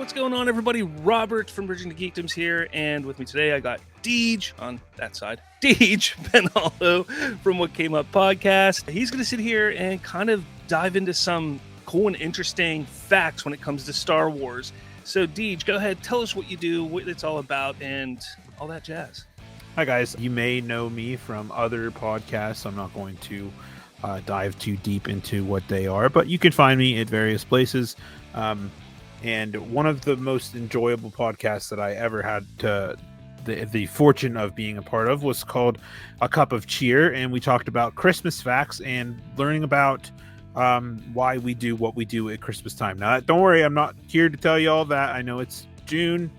What's going on, everybody? Robert from BridgingTheGeekdoms here, and with me today I got Deej on that side. Deej Penhollow from What Came Up podcast. He's going to sit here and kind of dive into some cool and interesting facts when it comes to Star Wars. So, Deej, go ahead, tell us what you do, what it's all about, and all that jazz. Hi, guys. You may know me from other podcasts. I'm not going to dive too deep into what they are, but you can find me at various places. And one of the most enjoyable podcasts that I ever had the fortune of being a part of was called A Cup of Cheer, and we talked about Christmas facts and learning about why we do what we do at Christmas time. Now, don't worry, I'm not here to tell you all that. I know it's June.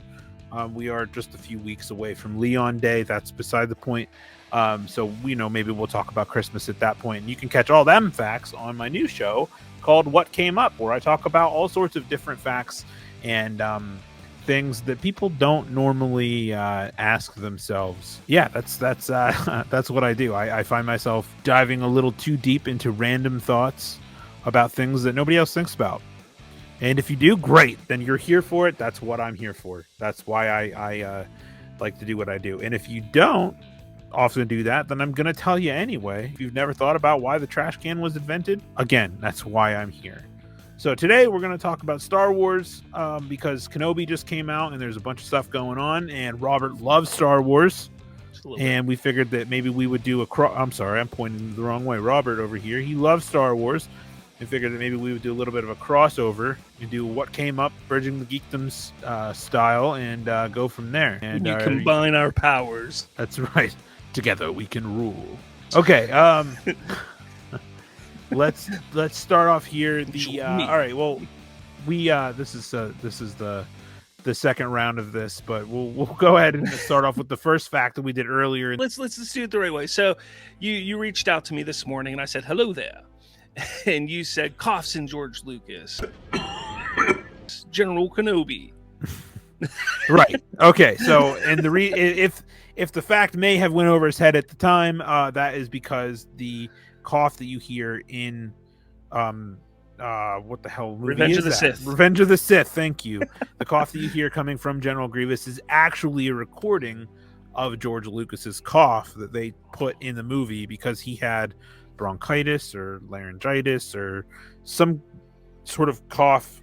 We are just a few weeks away from Leon Day. That's beside the point. So, maybe we'll talk about Christmas at that point. And you can catch all them facts on my new show called What Came Up, where I talk about all sorts of different facts and things that people don't normally ask themselves. Yeah, that's what I do. I find myself diving a little too deep into random thoughts about things that nobody else thinks about. And if you do, great. Then you're here for it. That's what I'm here for. That's why I like to do what I do. And if you don't often do that, then I'm going to tell you anyway. If you've never thought about why the trash can was invented, again, that's why I'm here. So today we're going to talk about Star Wars because Kenobi just came out and there's a bunch of stuff going on, and Robert loves Star Wars. And we figured that maybe we would do I'm sorry, I'm pointing the wrong way. Robert over here, he loves Star Wars. And figured that maybe we would do a little bit of a crossover and do What Came Up, Bridging the Geekdoms style, and go from there. And you combine our powers. That's right. Together we can rule. Okay. Let's start off here. All right. Well, we this is the second round of this, but we'll go ahead and start off with the first fact that we did earlier. Let's do it the right way. So you reached out to me this morning, and I said hello there. And you said, coughs in George Lucas. General Kenobi. Right. Okay. So, and if the fact may have went over his head at the time, that is because the cough that you hear in what the hell movie Revenge is of the that? Sith. Revenge of the Sith. Thank you. The cough that you hear coming from General Grievous is actually a recording of George Lucas's cough that they put in the movie because he had bronchitis or laryngitis or some sort of cough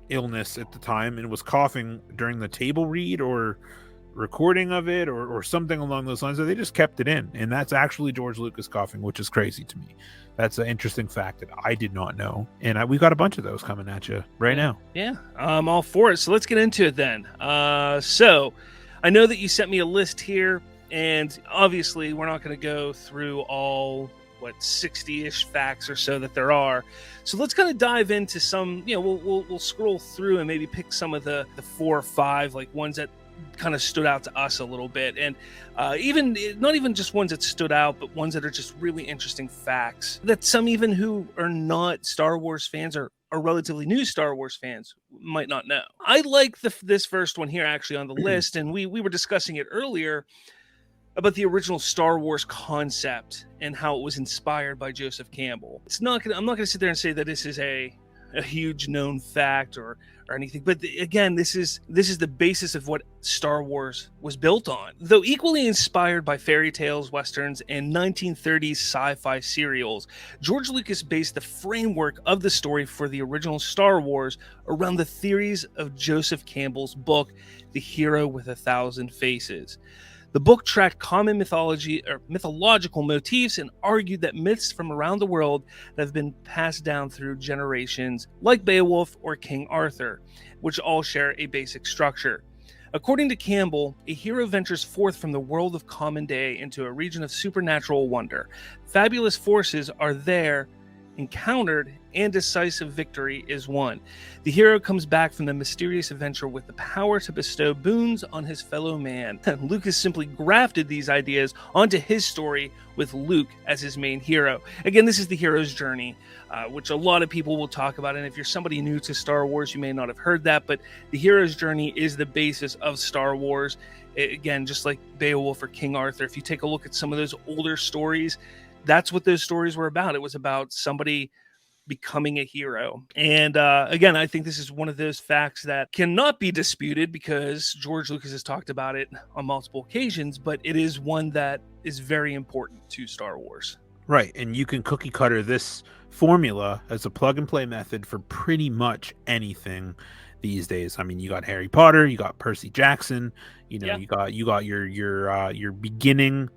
illness at the time, and was coughing during the table read or recording of it or something along those lines. So they just kept it in, and that's actually George Lucas coughing, which is crazy to me. That's an interesting fact that I did not know, and we've got a bunch of those coming at you right now. Yeah, I'm all for it. So let's get into it then. So I know that you sent me a list here, and obviously we're not going to go through all 60-ish facts or so that there are. So let's kind of dive into some, we'll scroll through and maybe pick some of the 4 or 5 ones that kind of stood out to us a little bit, and even not even just ones that stood out, but ones that are just really interesting facts that some even who are not Star Wars fans or relatively new Star Wars fans might not know. I like this first one here actually on the list, and we were discussing it earlier about the original Star Wars concept and how it was inspired by Joseph Campbell. I'm not going to sit there and say that this is a huge known fact or anything, but again, this is the basis of what Star Wars was built on. Though equally inspired by fairy tales, westerns, and 1930s sci-fi serials, George Lucas based the framework of the story for the original Star Wars around the theories of Joseph Campbell's book, The Hero with a Thousand Faces. The book tracked common mythological motifs and argued that myths from around the world have been passed down through generations, like Beowulf or King Arthur, which all share a basic structure. According to Campbell, a hero ventures forth from the world of common day into a region of supernatural wonder. Fabulous forces are there encountered, and decisive victory is won. The hero comes back from the mysterious adventure with the power to bestow boons on his fellow man. Lucas simply grafted these ideas onto his story with Luke as his main hero. Again, this is the hero's journey, which a lot of people will talk about, and if you're somebody new to Star Wars, you may not have heard that, but the hero's journey is the basis of Star Wars. Again, just like Beowulf or King Arthur, if you take a look at some of those older stories, that's what those stories were about. It was about somebody becoming a hero. And again, I think this is one of those facts that cannot be disputed because George Lucas has talked about it on multiple occasions, but it is one that is very important to Star Wars. Right, and you can cookie cutter this formula as a plug and play method for pretty much anything these days. I mean, you got Harry Potter, you got Percy Jackson, you know, you got your beginning,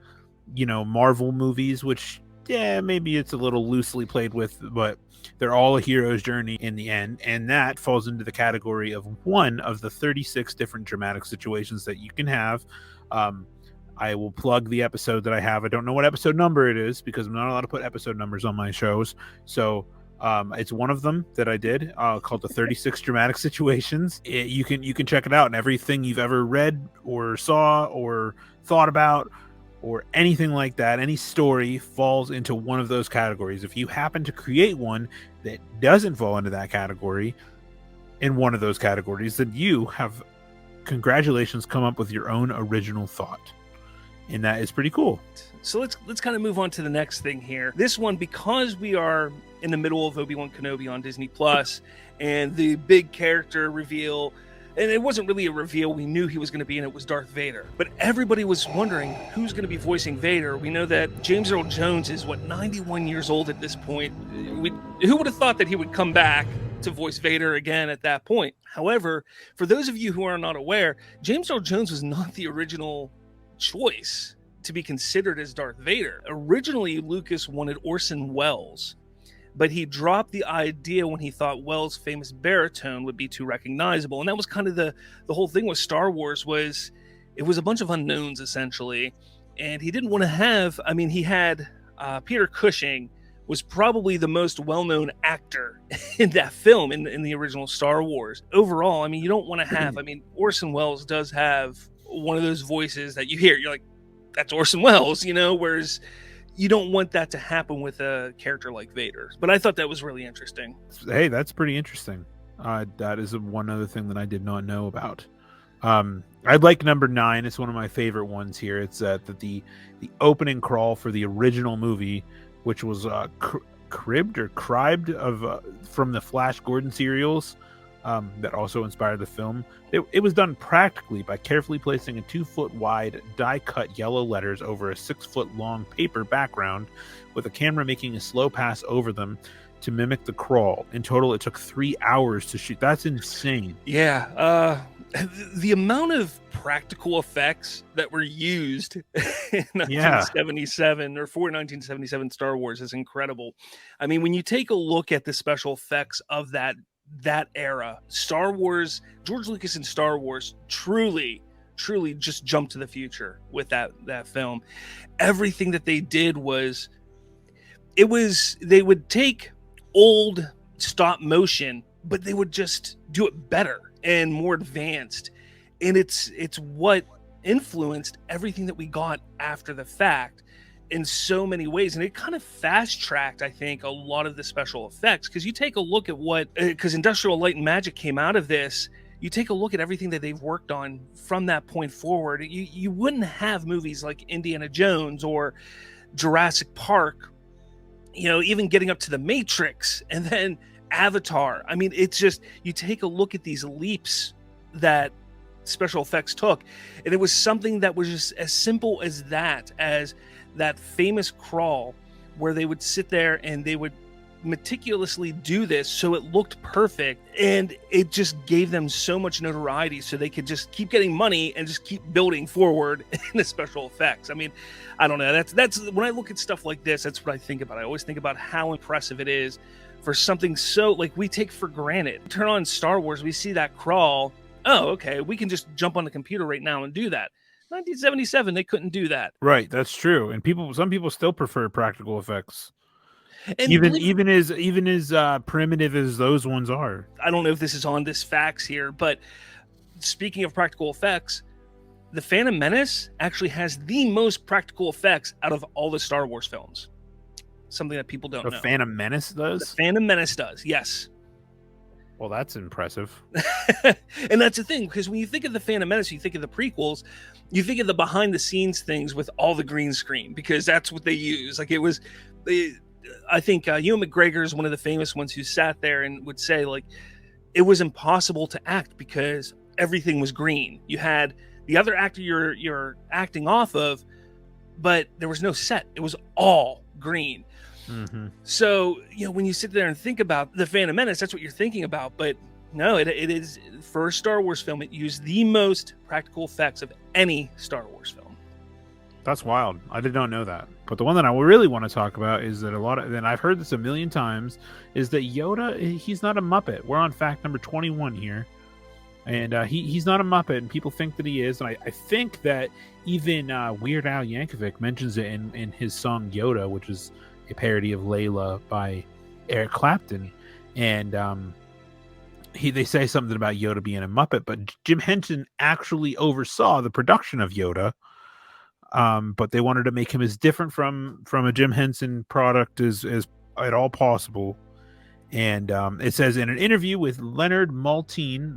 you know, Marvel movies, which maybe it's a little loosely played with, but they're all a hero's journey in the end, and that falls into the category of one of the 36 different dramatic situations that you can have. I will plug the episode that I have. I don't know what episode number it is because I'm not allowed to put episode numbers on my shows. So it's one of them that I did called the 36 Dramatic Situations. You can check it out, and everything you've ever read or saw or thought about or anything like that, any story falls into one of those categories. If you happen to create one that doesn't fall into that category in one of those categories, then you have, congratulations, come up with your own original thought. And that is pretty cool. So let's kind of move on to the next thing here. This one, because we are in the middle of Obi-Wan Kenobi on Disney Plus, and the big character reveal, and it wasn't really a reveal, we knew he was going to be in it, was Darth Vader. But everybody was wondering who's going to be voicing Vader. We know that James Earl Jones is, 91 years old at this point. Who would have thought that he would come back to voice Vader again at that point? However, for those of you who are not aware, James Earl Jones was not the original choice to be considered as Darth Vader. Originally, Lucas wanted Orson Welles, but he dropped the idea when he thought Welles' famous baritone would be too recognizable. And that was kind of the whole thing with Star Wars, was it was a bunch of unknowns essentially, and he didn't want to have, I mean, he had Peter Cushing was probably the most well-known actor in that film, in the original Star Wars. Overall, I mean, you don't want to have, I mean, Orson Welles does have one of those voices that you hear, you're like, that's Orson Welles, you know, whereas you don't want that to happen with a character like Vader. But I thought that was really interesting. Hey, that's pretty interesting. That is one other thing that I did not know about. I'd like number 9. It's one of my favorite ones here. It's the opening crawl for the original movie, which was cribbed from the Flash Gordon serials. That also inspired the film. It was done practically by carefully placing a 2-foot wide die-cut yellow letters over a 6-foot long paper background, with a camera making a slow pass over them to mimic the crawl. In total, it took 3 hours to shoot. That's insane. Yeah, the amount of practical effects that were used in 1977 or for 1977 Star Wars is incredible. I mean, when you take a look at the special effects of that era, Star Wars, George Lucas and Star Wars truly just jumped to the future with that film. Everything that they did was they would take old stop motion, but they would just do it better and more advanced. And it's what influenced everything that we got after the fact in so many ways, and it kind of fast-tracked, I think, a lot of the special effects, because you take a look at because Industrial Light and Magic came out of this, you take a look at everything that they've worked on from that point forward, you wouldn't have movies like Indiana Jones or Jurassic Park, you know, even getting up to The Matrix, and then Avatar. I mean, it's just, you take a look at these leaps that special effects took, and it was something that was just as simple as that famous crawl where they would sit there and they would meticulously do this so it looked perfect, and it just gave them so much notoriety so they could just keep getting money and just keep building forward in the special effects. I mean, I don't know, that's when I look at stuff like this, that's what I think about. I always think about how impressive it is for something so, like, we take for granted. Turn on Star Wars, we see that crawl, oh, okay, we can just jump on the computer right now and do that. 1977, they couldn't do that. Right, that's true. And some people still prefer practical effects, and even as primitive as those ones are. I don't know if this is on this facts here, but speaking of practical effects, the Phantom Menace actually has the most practical effects out of all the Star Wars films. Something that people don't know. The Phantom Menace does? The Phantom Menace does, yes. Well, that's impressive. And that's the thing, because when you think of the Phantom Menace, you think of the prequels, you think of the behind the scenes things with all the green screen, because that's what they use. Like, it was I think Ewan McGregor is one of the famous ones who sat there and would say, like, it was impossible to act because everything was green. You had the other actor you're acting off of, but there was no set. It was all green. Mm-hmm. So, when you sit there and think about the Phantom Menace, that's what you're thinking about. But no, it is, for a Star Wars film, it used the most practical effects of any Star Wars film. That's wild. I did not know that. But the one that I really want to talk about is that and I've heard this a million times, is that Yoda, he's not a Muppet. We're on fact number 21 here. And he's not a Muppet, and people think that he is. And I think that even Weird Al Yankovic mentions it in his song Yoda, which is a parody of Layla by Eric Clapton. And they say something about Yoda being a Muppet, but Jim Henson actually oversaw the production of Yoda. But they wanted to make him as different from a Jim Henson product as at all possible. And it says in an interview with Leonard Maltin,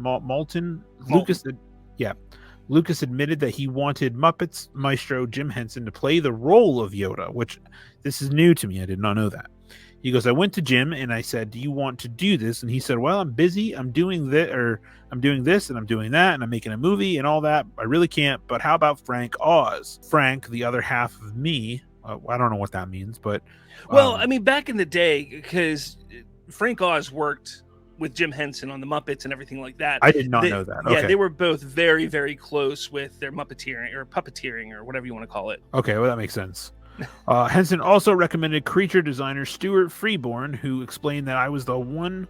Lucas admitted that he wanted Muppets maestro Jim Henson to play the role of Yoda, which this is new to me. I did not know that. He goes, I went to Jim and I said, do you want to do this? And he said, well, I'm busy. I'm doing this and I'm doing that, and I'm making a movie and all that. I really can't. But how about Frank Oz? Frank, the other half of me. I don't know what that means, but well, I mean, back in the day, because Frank Oz worked with Jim Henson on the Muppets and everything like that. I did not know that. Yeah, okay. They were both very, very close with their puppeteering or whatever you want to call it. Okay, well, that makes sense. Henson also recommended creature designer Stuart Freeborn, who explained that I was the one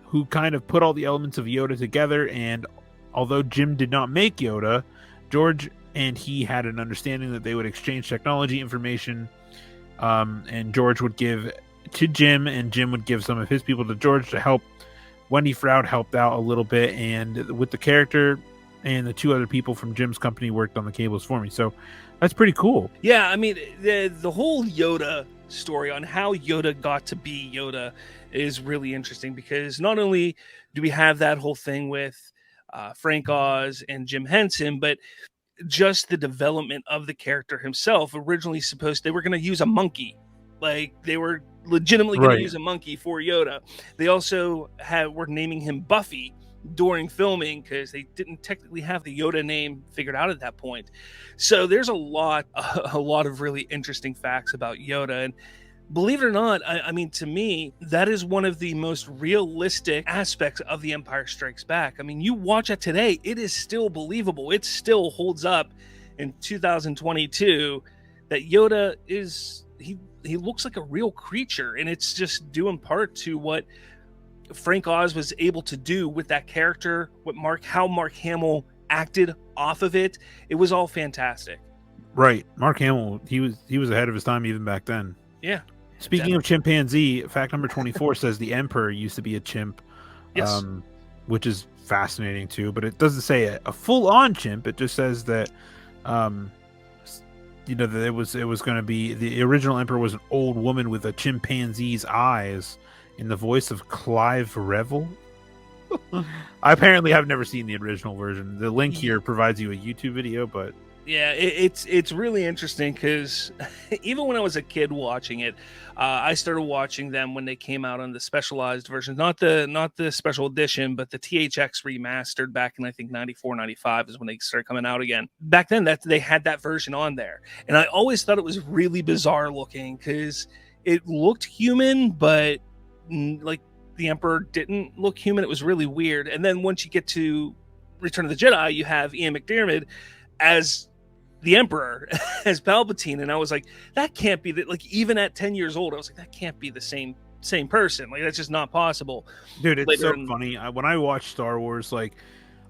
who kind of put all the elements of Yoda together, and although Jim did not make Yoda, George and he had an understanding that they would exchange technology information, and George would give to Jim, and Jim would give some of his people to George to help. Wendy Froud helped out a little bit, and with the character, and the two other people from Jim's company worked on the cables for me. So that's pretty cool. Yeah, I mean, the whole Yoda story on how Yoda got to be Yoda is really interesting, because not only do we have that whole thing with Frank Oz and Jim Henson, but just the development of the character himself. Originally they were going to use a monkey. Like, they were legitimately going to use a monkey for Yoda. They also were naming him Buffy during filming, because they didn't technically have the Yoda name figured out at that point. So there's a lot of really interesting facts about Yoda. And believe it or not, I mean, to me, that is one of the most realistic aspects of The Empire Strikes Back. I mean, you watch it today, it is still believable. It still holds up in 2022 that Yoda he looks like a real creature, and it's just due in part to what Frank Oz was able to do with that character, how Mark Hamill acted off of it. It was all fantastic. Right. Mark Hamill, he was ahead of his time even back then. Yeah. Speaking of chimpanzee, fact number 24 says the Emperor used to be a chimp. Yes. Which is fascinating too, but it doesn't say a full-on chimp. It just says that that it was going to be, the original Emperor was an old woman with a chimpanzee's eyes, in the voice of Clive Revel. I apparently have never seen the original version. The link here provides you a YouTube video, but yeah, it's really interesting, because even when I was a kid watching it, I started watching them when they came out on the specialized version, not the special edition, but the THX remastered back in, I think, 94, 95 is when they started coming out again. Back then, they had that version on there, and I always thought it was really bizarre looking, because it looked human, but like the Emperor didn't look human. It was really weird. And then once you get to Return of the Jedi, you have Ian McDiarmid as the Emperor, as Palpatine, and I was like, that can't be that. Like, even at 10 years old, I was like, that can't be the same person. Like, that's just not possible. Dude, it's funny. When I watch Star Wars, like,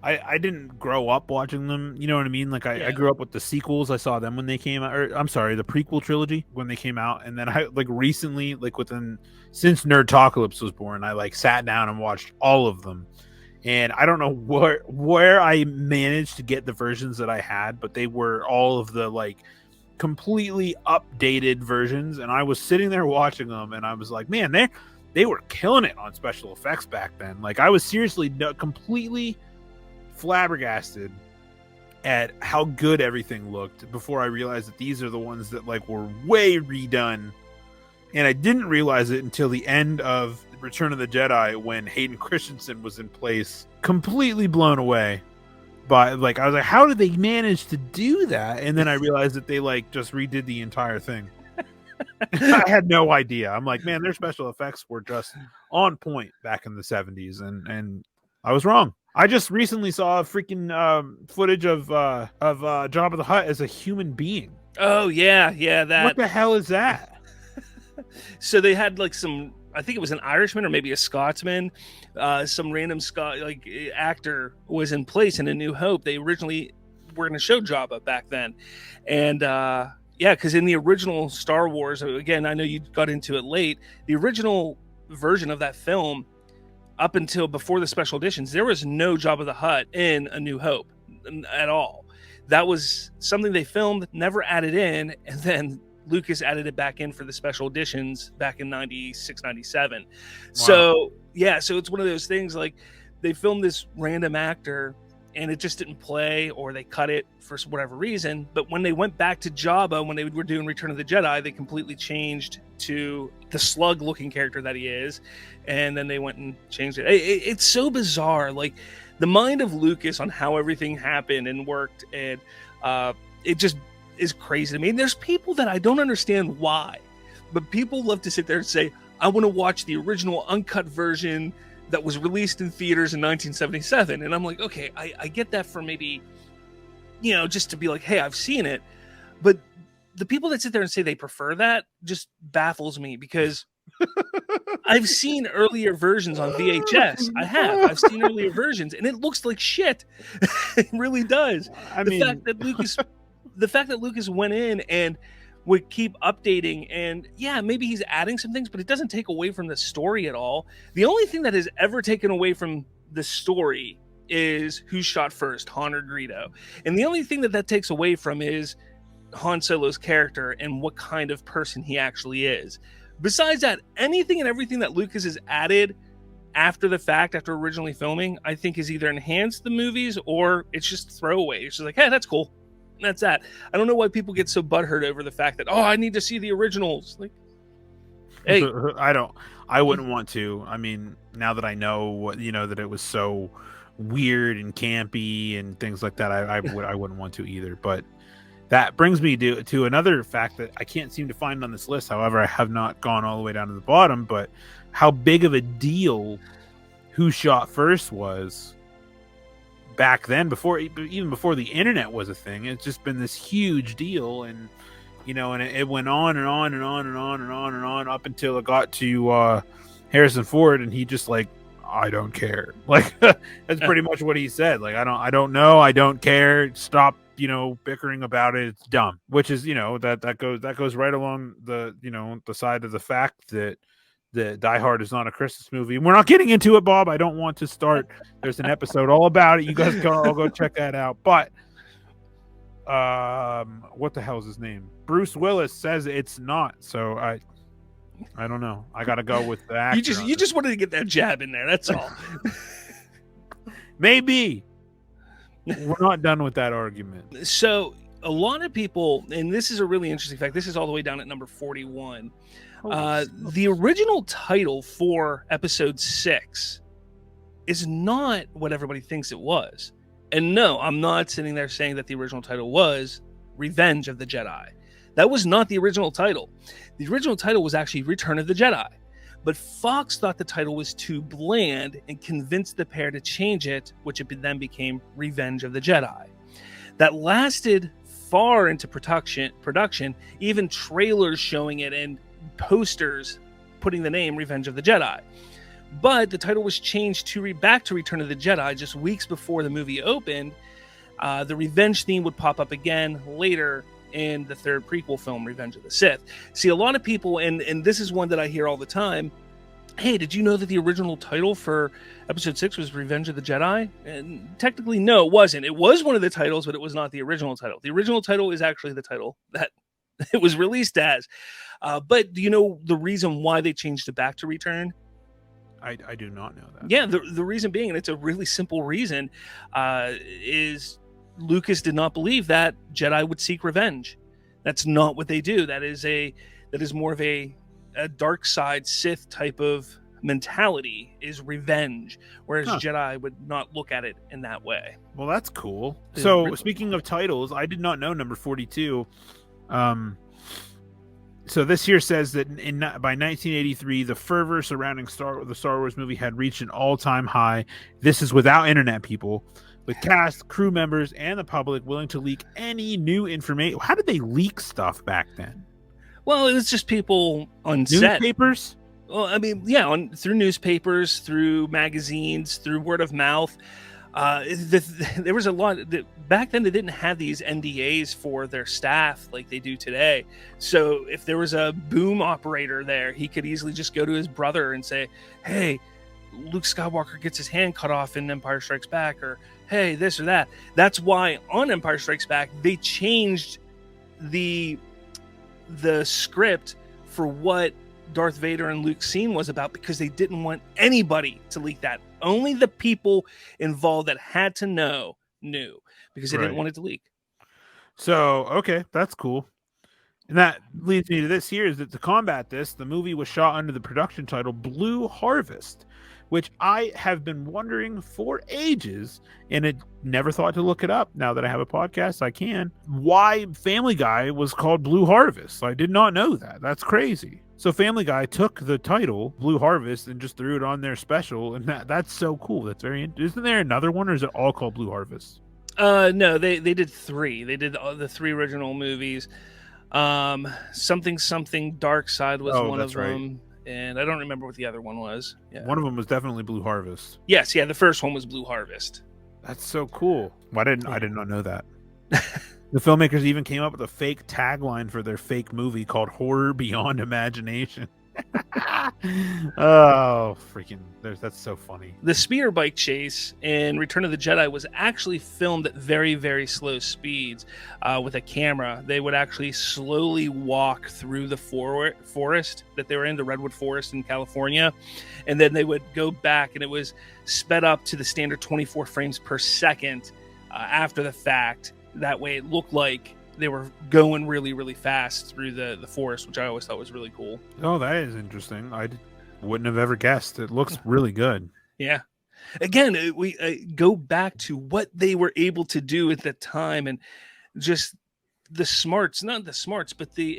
I didn't grow up watching them, you know what I mean? Like, I grew up with the sequels. I saw them when they came out, or I'm sorry, the prequel trilogy when they came out, and then I, like, recently, like, since Nerdtalkalypse was born, I, like, sat down and watched all of them. And I don't know where I managed to get the versions that I had, but they were all of the, like, completely updated versions, and I was sitting there watching them, and I was like, man, they were killing it on special effects back then. Like, I was seriously completely flabbergasted at how good everything looked before I realized that these are the ones that, like, were way redone And I didn't realize it until the end of Return of the Jedi when Hayden Christensen was in place. Completely blown away by, like, I was like, how did they manage to do that? And then I realized that they like just redid the entire thing. I had no idea. I'm like, man, their special effects were just on point back in the 70s, and I was wrong. I just recently saw freaking footage of Jabba the Hutt as a human being. Oh yeah, that. What the hell is that? So they had like some, I think it was an Irishman or maybe a Scotsman, some random actor was in place in A New Hope. They originally were going to show Jabba back then, and yeah, because in the original Star Wars, again, I know you got into it late. The original version of that film, up until before the special editions, there was no Jabba the Hutt in A New Hope at all. That was something they filmed, never added in, and then Lucas added it back in for the special editions back in 96, 97. Wow. So, yeah, so it's one of those things, like, they filmed this random actor, and it just didn't play, or they cut it for whatever reason. But when they went back to Jabba, when they were doing Return of the Jedi, they completely changed to the slug-looking character that he is, and then they went and changed it. It's so bizarre, like, the mind of Lucas on how everything happened and worked, and it just is crazy to me. And there's people that I don't understand why, but people love to sit there and say, I want to watch the original uncut version that was released in theaters in 1977. And I'm like, okay, I get that for maybe, just to be like, hey, I've seen it. But the people that sit there and say they prefer that just baffles me, because I've seen earlier versions on VHS. I've seen earlier versions, and it looks like shit. It really does. The fact that Lucas went in and would keep updating, and yeah, maybe he's adding some things, but it doesn't take away from the story at all. The only thing that has ever taken away from the story is who shot first, Han or Greedo. And the only thing that takes away from is Han Solo's character and what kind of person he actually is. Besides that, anything and everything that Lucas has added after the fact, after originally filming, I think has either enhanced the movies or it's just throwaway. It's just like, hey, that's cool. That's that. I don't know why people get so butthurt over the fact that, I need to see the originals. Like, hey, I wouldn't want to. I mean, now that I know what, that it was so weird and campy and things like that, I wouldn't want to either. But that brings me to another fact that I can't seem to find on this list. However, I have not gone all the way down to the bottom, but how big of a deal Who Shot First was back then, even before the internet was a thing. It's just been this huge deal, and and it went on and on and on and on and on and on up until it got to Harrison Ford, and he just like, I don't care. Like, that's pretty much what he said. Like, I don't know, I don't care. Stop, bickering about it. It's dumb. Which is, that goes right along the the side of the fact that Die Hard is not a Christmas movie. And we're not getting into it, Bob. I don't want to start. There's an episode all about it. You guys all go check that out. But what the hell is his name? Bruce Willis says it's not. So I don't know. I got to go with the actor. You just wanted to get that jab in there. That's all. Maybe. We're not done with that argument. So a lot of people, and this is a really interesting fact. This is all the way down at number 41. The original title for episode 6 is not what everybody thinks it was. And no, I'm not sitting there saying that the original title was Revenge of the Jedi. That was not the original title. The original title was actually Return of the Jedi. But Fox thought the title was too bland and convinced the pair to change it, which it then became Revenge of the Jedi. That lasted far into production, even trailers showing it and posters putting the name Revenge of the Jedi. But the title was changed back to Return of the Jedi just weeks before the movie opened. The revenge theme would pop up again later in the third prequel film, Revenge of the Sith. See, a lot of people, and this is one that I hear all the time, hey, did you know that the original title for episode 6 was Revenge of the Jedi? And technically, no, it wasn't. It was one of the titles, but it was not the original title. The original title is actually the title that it was released as. But do you know the reason why they changed it back to Return? I do not know that. Yeah, the reason being, and it's a really simple reason, is Lucas did not believe that Jedi would seek revenge. That's not what they do. That is more of a a dark side Sith type of mentality, is revenge, whereas Jedi would not look at it in that way. Well, that's cool. So speaking of titles, I did not know number 42. So this here says that by 1983, the fervor surrounding the Star Wars movie had reached an all-time high. This is without internet, people, with cast, crew members, and the public willing to leak any new information. How did they leak stuff back then? Well, it was just people on set. Newspapers? Well, I mean, yeah, through newspapers, through magazines, through word of mouth. There was a lot back then. They didn't have these NDAs for their staff like they do today. So if there was a boom operator there, he could easily just go to his brother and say, "Hey, Luke Skywalker gets his hand cut off in Empire Strikes Back," or "Hey, this or that." That's why on Empire Strikes Back they changed the script for what Darth Vader and Luke's scene was about, because they didn't want anybody to leak that. Only the people involved that had to know knew, because they didn't want it to leak. So, okay, that's cool. And that leads me to this here, is that to combat this, the movie was shot under the production title Blue Harvest, which I have been wondering for ages, and it never thought to look it up. Now that I have a podcast, I can. Why Family Guy was called Blue Harvest. I did not know that. That's crazy. So Family Guy took the title Blue Harvest and just threw it on their special, and that's so cool. That's very. Isn't there another one, or is it all called Blue Harvest? No, they did 3. They did the 3 original movies. Something Dark Side was one of them, and I don't remember what the other one was. Yeah. One of them was definitely Blue Harvest. Yes, yeah, the first one was Blue Harvest. That's so cool. I did not know that. The filmmakers even came up with a fake tagline for their fake movie called Horror Beyond Imagination. Oh, freaking! That's so funny. The speeder bike chase in Return of the Jedi was actually filmed at very, very slow speeds with a camera. They would actually slowly walk through the forest that they were in, the Redwood Forest in California, and then they would go back, and it was sped up to the standard 24 frames per second after the fact. That way it looked like they were going really, really fast through the forest, which I always thought was really cool. Oh, that is interesting. I wouldn't have ever guessed. It looks really good. Yeah. Again, we go back to what they were able to do at the time, and just the smarts, not the smarts, but the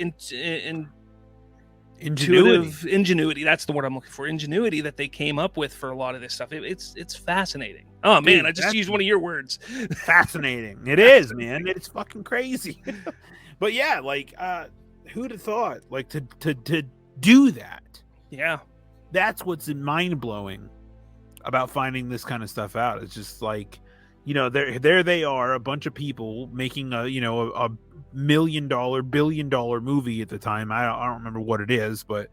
ingenuity. That's the word I'm looking for. Ingenuity that they came up with for a lot of this stuff. It's fascinating. Oh, man, I just used one of your words. Fascinating. It is, man. It's fucking crazy. But yeah, like, who'd have thought, like, to do that? Yeah. That's what's mind-blowing about finding this kind of stuff out. It's just like, there they are, a bunch of people making a $1 million, billion-dollar movie at the time. I don't remember what it is, but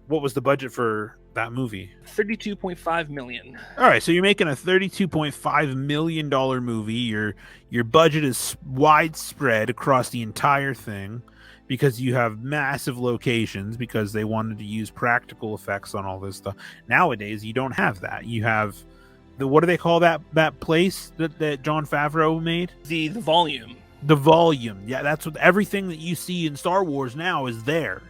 what was the budget for that movie? $32.5 million. All right, so you're making a $32.5 million movie. Your budget is widespread across the entire thing because you have massive locations, because they wanted to use practical effects on all this stuff. Nowadays, you don't have that. You have what do they call that place that Jon Favreau made? The volume. The volume. Yeah, that's what everything that you see in Star Wars now is there.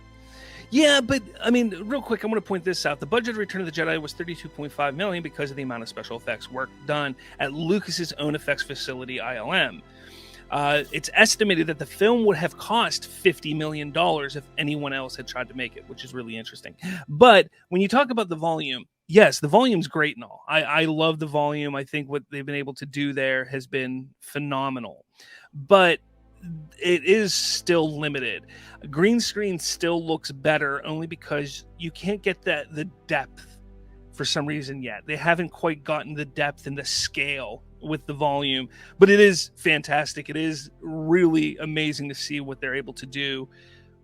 Yeah, but I mean, real quick, I'm going to point this out. The budget of Return of the Jedi was $32.5 million because of the amount of special effects work done at Lucas's own effects facility, ILM. It's estimated that the film would have cost $50 million if anyone else had tried to make it, which is really interesting. But when you talk about the volume, yes, the volume's great and all. I love the volume. I think what they've been able to do there has been phenomenal. But it is still limited. Green screen still looks better, only because you can't get the depth for some reason yet. They haven't quite gotten the depth and the scale with the volume, but it is fantastic. It is really amazing to see what they're able to do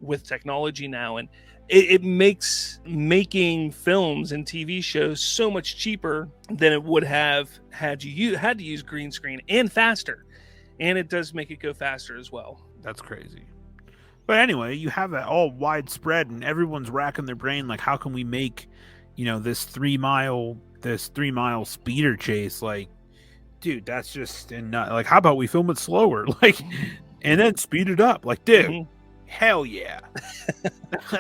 with technology now, and it makes making films and TV shows so much cheaper than it would have had to use green screen, and faster. And it does make it go faster as well. That's crazy. But anyway, you have that all widespread, and everyone's racking their brain like, how can we make, this 3 mile speeder chase? Like, dude, that's just like, how about we film it slower? Like, and then speed it up? Like, dude, Hell yeah.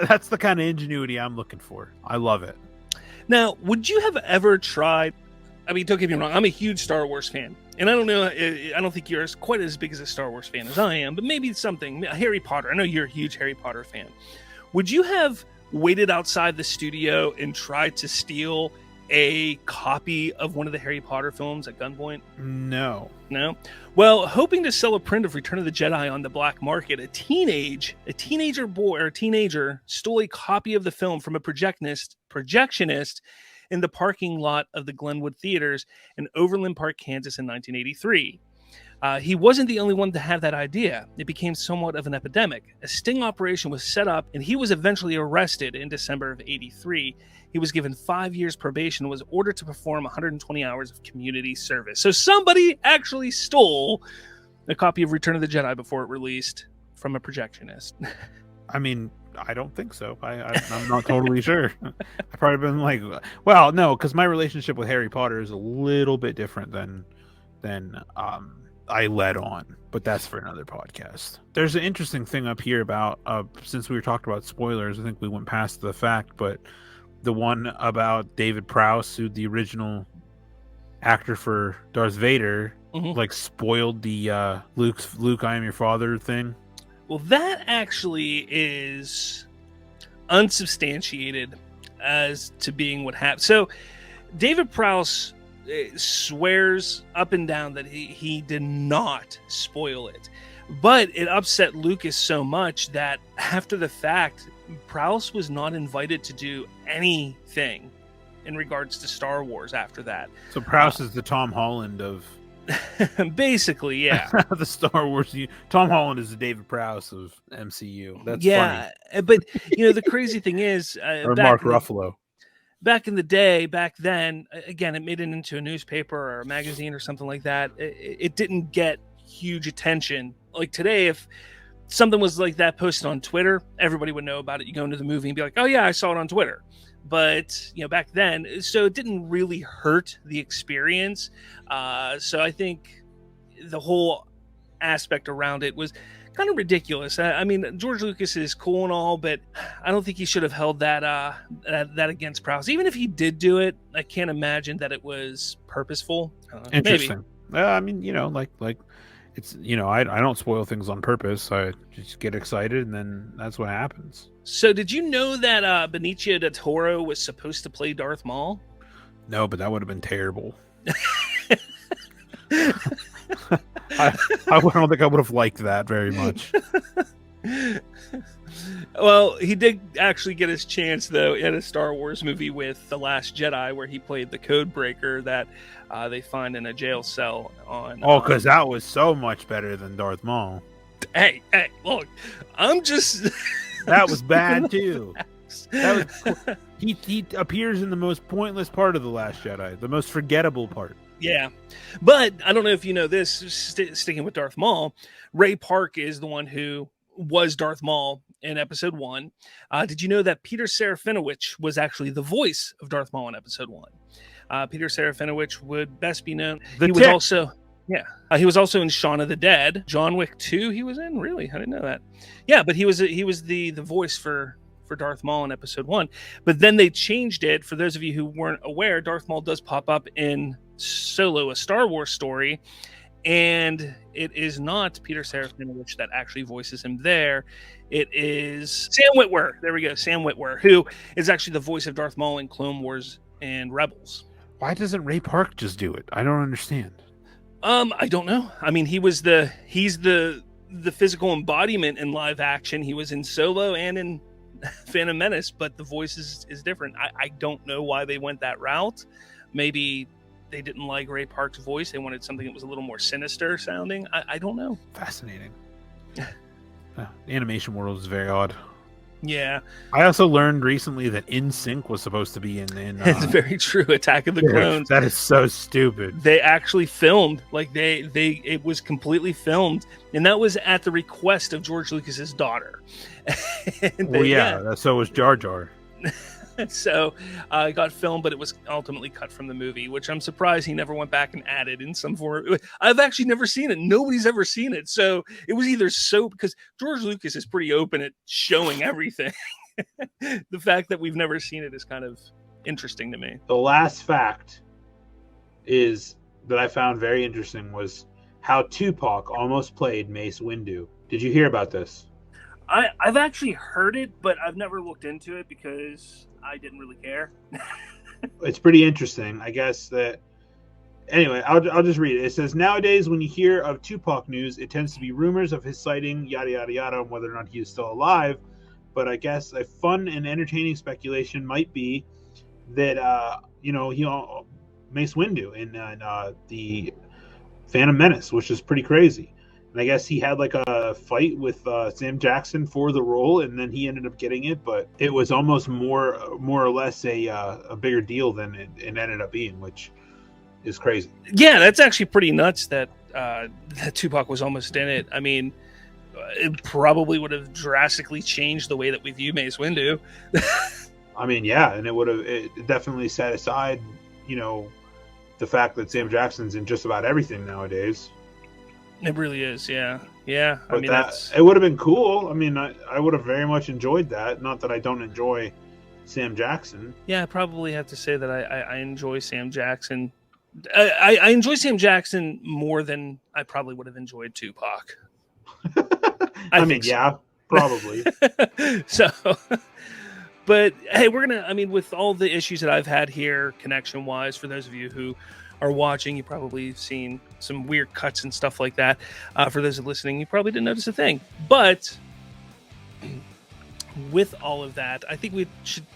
That's the kind of ingenuity I'm looking for. I love it. Now, would you have ever tried? I mean, don't get me wrong. I'm a huge Star Wars fan, and I don't know. I don't think you're quite as big as a Star Wars fan as I am, but maybe something. Harry Potter. I know you're a huge Harry Potter fan. Would you have waited outside the studio and tried to steal a copy of one of the Harry Potter films at gunpoint? No. Well, hoping to sell a print of Return of the Jedi on the black market, a teenager stole a copy of the film from a projectionist in the parking lot of the Glenwood Theaters in Overland Park, Kansas in 1983. He wasn't the only one to have that idea. It became somewhat of an epidemic. A sting operation was set up, and he was eventually arrested in December of 83. He was given 5 years probation and was ordered to perform 120 hours of community service. So somebody actually stole a copy of Return of the Jedi before it released from a projectionist. I mean, I don't think so. I'm not totally sure. I've probably been like, well, no, because my relationship with Harry Potter is a little bit different than I led on, but that's for another podcast. There's an interesting thing up here about since we were talking about spoilers, I think we went past the fact, but the one about David Prowse, who the original actor for Darth Vader, like spoiled the Luke, I am your father thing. Well, that actually is unsubstantiated as to being what happened. So David Prowse swears up and down that he did not spoil it, but it upset Lucas so much that after the fact, Prowse was not invited to do anything in regards to Star Wars after that. So Prowse is the Tom Holland of basically, yeah. The Star Wars. Tom Holland is the David Prowse of MCU. That's funny. But the crazy thing is, or Mark Ruffalo. Back in the day, back then, again, it made it into a newspaper or a magazine or something like that. It didn't get huge attention. Like today, if something was like that posted on Twitter, everybody would know about it. You go into the movie and be like, oh yeah, I saw it on Twitter. But back then, so it didn't really hurt the experience. So I think the whole aspect around it was kind of ridiculous. I mean, George Lucas is cool and all, but I don't think he should have held that against Prowse. Even if he did do it, I can't imagine that it was purposeful. Interesting. I mean, like it's I don't spoil things on purpose. I just get excited, and then that's what happens. So, did you know that Benicio del Toro was supposed to play Darth Maul? No, but that would have been terrible. I don't think I would have liked that very much. Well, he did actually get his chance, though, in a Star Wars movie with The Last Jedi, where he played the code breaker that they find in a jail cell on... Oh, because that was so much better than Darth Maul. Hey, look, I'm just... That was bad, too. He appears in the most pointless part of The Last Jedi, the most forgettable part. Yeah, but I don't know if you know this, sticking with Darth Maul, Ray Park is the one who was Darth Maul in Episode 1. Did you know that Peter Serafinowicz was actually the voice of Darth Maul in Episode 1? Peter Serafinowicz would best be known. He was also in Shaun of the Dead. John Wick 2 he was in? Really? I didn't know that. Yeah, but he was the voice for Darth Maul in Episode 1. But then they changed it. For those of you who weren't aware, Darth Maul does pop up in Solo, a Star Wars story, and it is not Peter Serafinowicz that actually voices him there. It is Sam Witwer. There we go, Sam Witwer, who is actually the voice of Darth Maul in Clone Wars and Rebels. Why doesn't Ray Park just do it? I don't understand. I don't know. I mean, he's the physical embodiment in live action. He was in Solo and in Phantom Menace, but the voice is different. I don't know why they went that route. Maybe they didn't like Ray Park's voice. They wanted something that was a little more sinister sounding. I don't know. Fascinating. The animation world is very odd. Yeah. I also learned recently that NSYNC was supposed to be in it's very true. Attack of the Clones. That is so stupid. They actually filmed, like it was completely filmed, and that was at the request of George Lucas's daughter. So was Jar Jar. So it got filmed, but it was ultimately cut from the movie, which I'm surprised he never went back and added in some form. I've actually never seen it. Nobody's ever seen it. So it was either because George Lucas is pretty open at showing everything. The fact that we've never seen it is kind of interesting to me. The last fact is that I found very interesting was how Tupac almost played Mace Windu. Did you hear about this? I've actually heard it, but I've never looked into it because I didn't really care. It's pretty interesting. I guess that... Anyway, I'll just read it. It says, nowadays, when you hear of Tupac news, it tends to be rumors of his sighting, yada, yada, yada, on whether or not he is still alive. But I guess a fun and entertaining speculation might be that, Mace Windu in the Phantom Menace, which is pretty crazy. And I guess he had like a fight with Sam Jackson for the role, and then he ended up getting it. But it was almost more or less a bigger deal than it ended up being, which is crazy. Yeah, that's actually pretty nuts that Tupac was almost in it. I mean, it probably would have drastically changed the way that we view Mace Windu. I mean, yeah, and it definitely set aside, the fact that Sam Jackson's in just about everything nowadays. It really is, yeah. Yeah, but I mean, it would have been cool. I mean, I would have very much enjoyed that. Not that I don't enjoy Sam Jackson. Yeah, I probably have to say that I enjoy Sam Jackson. I enjoy Sam Jackson more than I probably would have enjoyed Tupac. I mean, yeah, probably. So, but hey, with all the issues that I've had here, connection-wise, for those of you who are watching, you probably seen some weird cuts and stuff like that. For those listening, you probably didn't notice a thing. But with all of that, I think we should,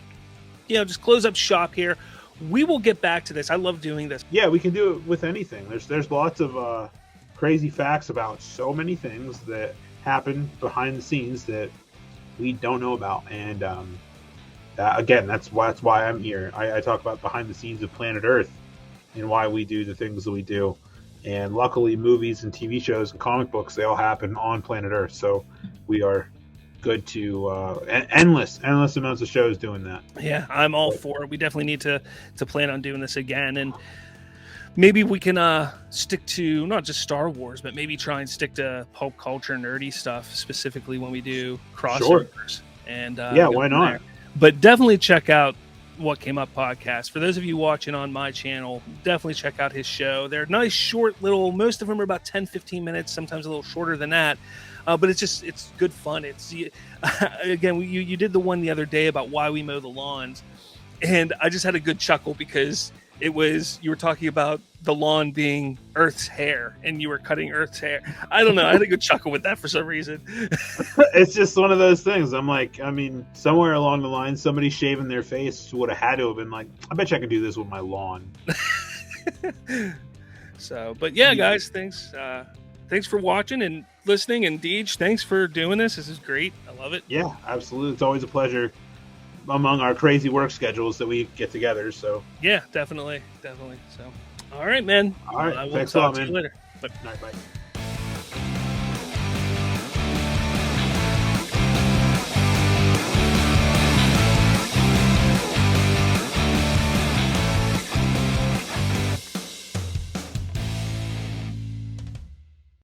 just close up shop here. We will get back to this. I love doing this. Yeah, we can do it with anything. There's lots of crazy facts about so many things that happen behind the scenes that we don't know about. And again, that's why I'm here. I talk about behind the scenes of Planet Earth and why we do the things that we do. And luckily, movies and TV shows and comic books, they all happen on Planet Earth. So we are good to endless amounts of shows doing that. Yeah, I'm all for it. We definitely need to plan on doing this again. And maybe we can stick to not just Star Wars, but maybe try and stick to pulp culture, nerdy stuff, specifically when we do crossovers. Sure. And yeah, why not? There. But definitely check out What Came Up podcast. For those of you watching on my channel, definitely check out his show. They're nice, short, little, most of them are about 10-15 minutes, sometimes a little shorter than that. But it's good fun. It's again, you did the one the other day about why we mow the lawns, and I just had a good chuckle because you were talking about the lawn being Earth's hair, and you were cutting Earth's hair. I don't know. I had a good chuckle with that for some reason. It's just one of those things. I'm like, I mean, somewhere along the line, somebody shaving their face would have had to have been like, I bet you I can do this with my lawn. So, but yeah, guys, thanks for watching and listening. And Deej, thanks for doing this. This is great. I love it. Yeah, absolutely. It's always a pleasure among our crazy work schedules that we get together. So yeah, definitely. So, all right, man. All right. I will thanks a lot, man. You later. All right, bye.